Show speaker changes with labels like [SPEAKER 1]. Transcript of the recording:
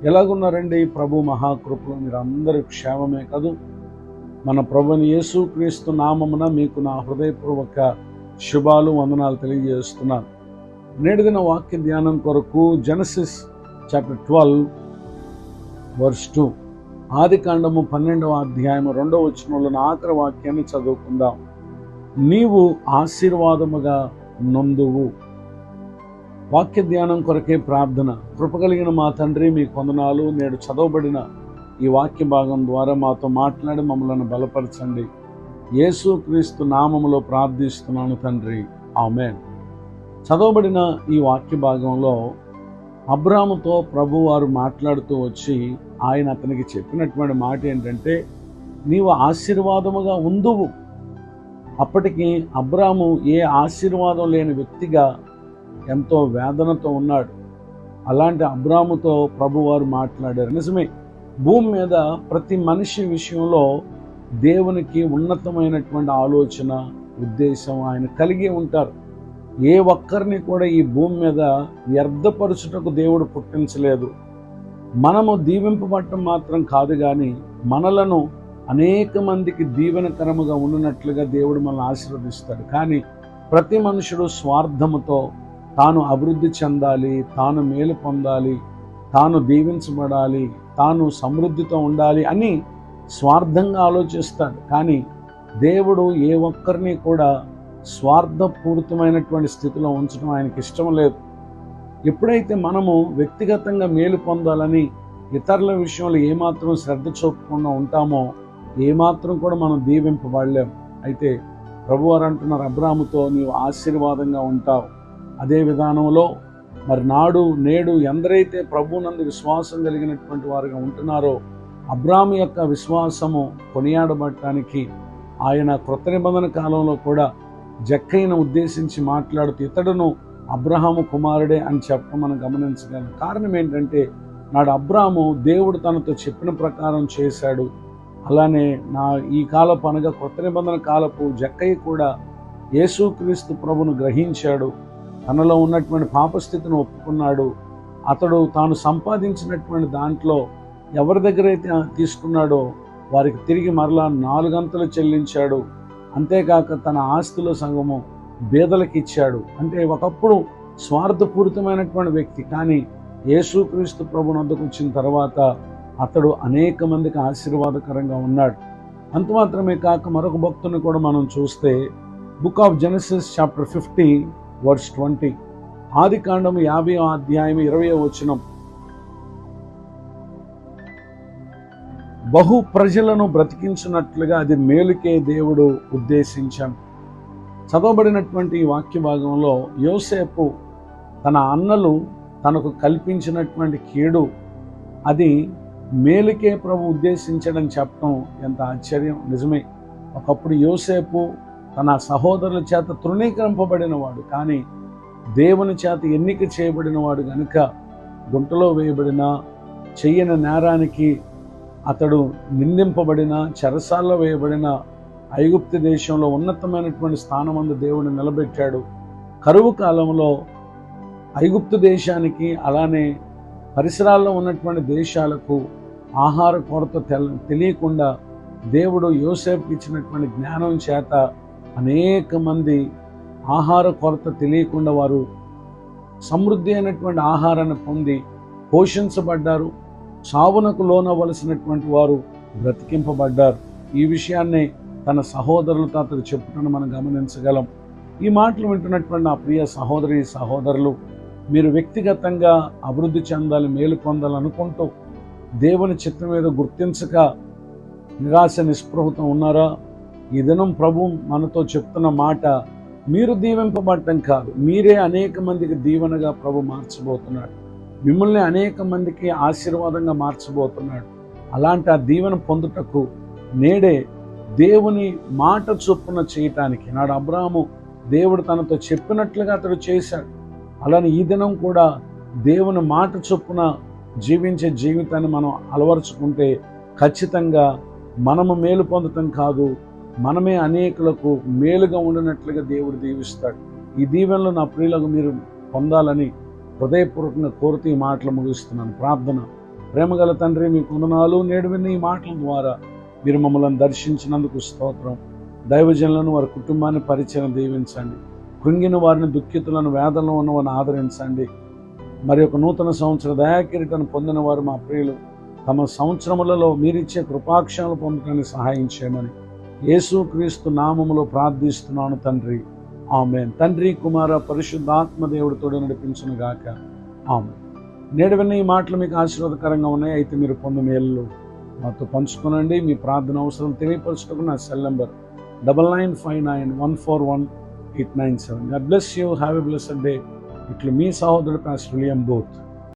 [SPEAKER 1] ఎలాగున్నారండి? ప్రభు మహాకృపలో మీరు అందరూ క్షేమమే కదూ? మన ప్రభుని యేసుక్రీస్తు నామమున మీకు నా హృదయపూర్వక శుభాలు, వందనాలు తెలియజేస్తున్నాను. నేటి దిన వాక్య ధ్యానం కొరకు జెనసిస్ చాప్టర్ 12 వర్స్ 2, ఆదికాండము 12వ అధ్యాయము 2వ వచనంలో ఆఖరి వాక్యాన్ని చదువుకుందాం. నీవు ఆశీర్వాదముగా నొందువు. వాక్య ధ్యానం కొరకే ప్రార్థన. కృపగలిగిన మా తండ్రి, మీ వందనాలు. నేడు చదవబడిన ఈ వాక్య భాగం ద్వారా మాతో మాట్లాడి మమ్మల్ని బలపరచండి. యేసుక్రీస్తు నామములో ప్రార్థిస్తున్నాను తండ్రి, ఆమేన్. చదవబడిన ఈ వాక్య భాగంలో అబ్రాముతో ప్రభువారు మాట్లాడుతూ వచ్చి ఆయన అతనికి చెప్పినటువంటి మాట ఏంటంటే, నీవు ఆశీర్వాదముగా ఉందువు. అప్పటికి అబ్రాము ఏ ఆశీర్వాదం లేని వ్యక్తిగా ఎంతో వేదనతో ఉన్నాడు. అలాంటి అబ్రాముతో ప్రభువారు మాట్లాడారు. నిజమే, భూమి మీద ప్రతి మనిషి విషయంలో దేవునికి ఉన్నతమైనటువంటి ఆలోచన, ఉద్దేశం ఆయన కలిగి ఉంటారు. ఏ ఒక్కరిని కూడా ఈ భూమి మీద వ్యర్థపరచుటకు దేవుడు పుట్టించలేదు. మనము దీవింపబడటం మాత్రం కాదు, కానీ మనలను అనేక మందికి దీవెనకరముగా ఉన్నట్లుగా దేవుడు మనల్ని ఆశీర్వదిస్తాడు. కానీ ప్రతి మనుషుడు స్వార్థముతో తాను అభివృద్ధి చెందాలి, తాను మేలు పొందాలి, తాను దీవించబడాలి, తాను సమృద్ధితో ఉండాలి అని స్వార్థంగా ఆలోచిస్తాడు. కానీ దేవుడు ఏ ఒక్కరిని కూడా స్వార్థపూరితమైనటువంటి స్థితిలో ఉంచడం ఆయనకి ఇష్టం లేదు. ఎప్పుడైతే మనము వ్యక్తిగతంగా మేలు పొందాలని ఇతరుల విషయంలో ఏమాత్రం శ్రద్ధ చూపకుండా ఉంటామో ఏమాత్రం కూడా మనం దీవింపబడలేం. అయితే ప్రభువారు అంటున్నారు అబ్రాముతో, నీవు ఆశీర్వాదంగా ఉంటావు. అదే విధానంలో మరి నాడు నేడు ఎందరైతే ప్రభువునందు విశ్వాసం కలిగినటువంటి వారుగా ఉంటున్నారో, అబ్రాము యొక్క విశ్వాసము కొనియాడబడటానికి ఆయన కృత నిబంధన కాలంలో కూడా జక్కయ్యను ఉద్దేశించి మాట్లాడుతూ ఇతడును అబ్రహాము కుమారుడే అని చెప్పడం మనం గమనించగలం. కారణం ఏంటంటే, నాడు అబ్రాము దేవుడు తనతో చెప్పిన ప్రకారం చేశాడు. అలానే ఈ కాలపు అనగా కృత నిబంధన కాలపు జక్కయ్య కూడా యేసుక్రీస్తు ప్రభును గ్రహించాడు. తనలో ఉన్నటువంటి పాపస్థితిని ఒప్పుకున్నాడు. అతడు తాను సంపాదించినటువంటి దాంట్లో ఎవరి దగ్గరైతే తీసుకున్నాడో వారికి తిరిగి మరలా 4 గంటలు చెల్లించాడు. అంతేకాక తన ఆస్తిలో సగము బేదలకు ఇచ్చాడు. అంటే ఒకప్పుడు స్వార్థపూరితమైనటువంటి వ్యక్తి, కానీ యేసుక్రీస్తు ప్రభువునొద్దకు వచ్చిన తర్వాత అతడు అనేక మందికి ఆశీర్వాదకరంగా ఉన్నాడు. అంత మాత్రమే కాక మరొక భక్తుని కూడా మనం చూస్తే book of Genesis chapter 50 verse 20, ఆదికాండము 50వ అధ్యాయం 20వ వచనం, బహు ప్రజలను బ్రతికించినట్లుగా అది మేలుకే దేవుడు ఉద్దేశించాం. చదవబడినటువంటి ఈ వాక్య భాగంలో యోసేపు తన అన్నలు తనకు కల్పించినటువంటి కీడు అది మేలుకే ప్రభు ఉద్దేశించడని చెప్పడం ఎంత ఆశ్చర్యం. నిజమే, ఒకప్పుడు యోసేపు తన సహోదరుల చేత తృణీకరింపబడినవాడు, కానీ దేవుని చేత ఎన్నిక చేయబడినవాడు కనుక గుంటలో వేయబడిన, చెయ్యని నేరానికి అతడు నిందింపబడిన, చెరసాల్లో వేయబడిన, ఐగుప్తు దేశంలో ఉన్నతమైనటువంటి స్థానమందు దేవుడు నిలబెట్టాడు. కరువు కాలంలో ఐగుప్తు దేశానికి అలానే పరిసరాల్లో ఉన్నటువంటి దేశాలకు ఆహార కొరత తెలియకుండా దేవుడు యోసేపుకి ఇచ్చినటువంటి జ్ఞానం చేత అనేక మంది ఆహార కొరత తెలియకుండా వారు సమృద్ధి అయినటువంటి ఆహారాన్ని పొంది పోషించబడ్డారు. సావునకు లోనవలసినటువంటి వారు బ్రతికింపబడ్డారు. ఈ విషయాన్ని తన సహోదరులతో అతడు చెప్పుటను మనం గమనించగలం. ఈ మాటలు వింటున్నటువంటి నా ప్రియ సహోదరులు, మీరు వ్యక్తిగతంగా అభివృద్ధి చెందాలి, మేలు పొందాలనుకుంటూ దేవుని చిత్తం మీద గుర్తించక నిరాశ నిస్పృహతో ఉన్నారా? ఈ దినం ప్రభు మనతో చెప్తున్న మాట, మీరు దీవింపబడటం కాదు, మీరే అనేక మందికి దీవెనగా ప్రభు మార్చబోతున్నాడు. మిమ్మల్ని అనేక మందికి ఆశీర్వాదంగా మార్చబోతున్నాడు. అలాంటి ఆ దీవెన పొందుటకు నేడే దేవుని మాట చొప్పున చేయటానికి నాడు అబ్రాహాము దేవుడు తనతో చెప్పినట్లుగా అతడు చేశాడు. అలానే ఈ దినం కూడా దేవుని మాట చొప్పున జీవించే జీవితాన్ని మనం అలవరుచుకుంటే ఖచ్చితంగా మనము మేలు పొందటం కాదు, మనమే అనేకులకు మేలుగా ఉండినట్లుగా దేవుడు దీవిస్తాడు. ఈ దీవెనలు నా ప్రియులకు మీరు పొందాలని హృదయపూర్వకంగా కోరుతూ ఈ మాటలు ముగిస్తున్నాను. ప్రార్థన. ప్రేమగల తండ్రి, మీకు వందనాలు. నేడు విన్న ఈ మాటల ద్వారా మీరు మమ్మల్ని దర్శించినందుకు స్తోత్రం. దైవజనులను, వారి కుటుంబాన్ని పరిచయం దీవించండి. కృంగిన వారిని, దుఃఖితులను, వేదనలో ఉన్న వారిని ఆదరించండి. మరి ఒక నూతన సంవత్సర దయాకిరీటాన్ని పొందిన వారు మా ప్రియులు తమ సంవత్సరములలో మీరిచ్చే కృపాక్షణలు పొందడానికి సహాయం చేయమని యేసుక్రీస్తు నామములో ప్రార్థిస్తున్నాను తండ్రి. ఆమేన్. తండ్రి, కుమార, పరిశుద్ధాత్మ దేవుడితో నడిపించును గాక. ఆమేన్. నేడు విన్న ఈ మాటలు మీకు ఆశీర్వాదకరంగా ఉన్నాయి. అయితే మీరు పొందు మేలు మాతో పంచుకోనండి. మీ ప్రార్థన అవసరం తెలియపరచుటకు నా cell number 9959141897. God bless you. Have a blessed day. ఇట్లు మీ సహోదరుడు పాస్టర్ విలియం బూత్.